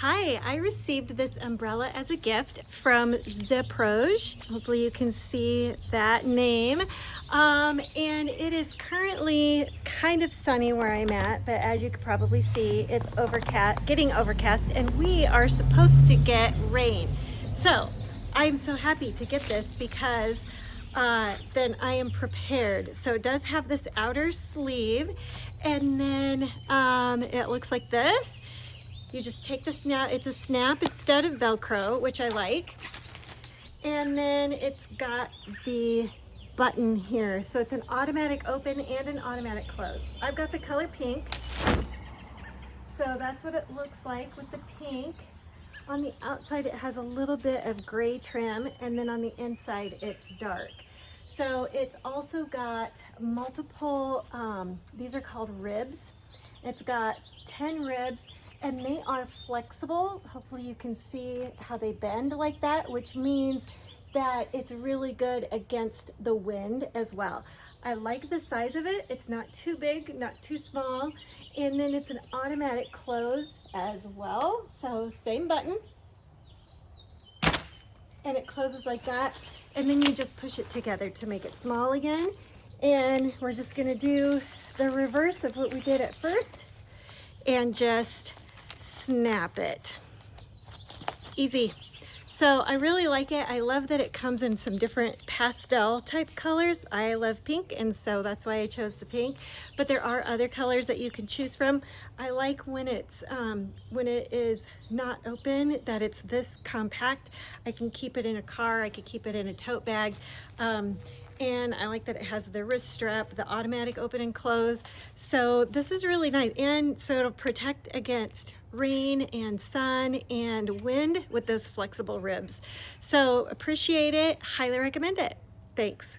Hi, I received this umbrella as a gift from Zeproage. Hopefully you can see that name. And it is currently kind of sunny where I'm at, but as you can probably see, it's getting overcast, and we are supposed to get rain. So I'm so happy to get this because then I am prepared. So it does have this outer sleeve, and then it looks like this. You just take the snap, it's a snap instead of Velcro, which I like. And then it's got the button here. So it's an automatic open and an automatic close. I've got the color pink. So that's what it looks like with the pink. On the outside, it has a little bit of gray trim, and then on the inside, it's dark. So it's also got multiple, these are called ribs. It's got 10 ribs, and they are flexible. Hopefully you can see how they bend like that, which means that it's really good against the wind as well. I like the size of it. It's not too big, not too small. And then it's an automatic close as well. So same button. And it closes like that. And then you just push it together to make it small again. And we're just gonna do the reverse of what we did at first and just snap it. Easy. So I really like it. I love that it comes in some different pastel type colors. I love pink, and so that's why I chose the pink. But there are other colors that you can choose from. I like when it is not open, that it's this compact. I can keep it in a car. I could keep it in a tote bag. And I like that it has the wrist strap, the automatic open and close. So this is really nice. And so it'll protect against rain and sun and wind with those flexible ribs. So appreciate it, highly recommend it. Thanks.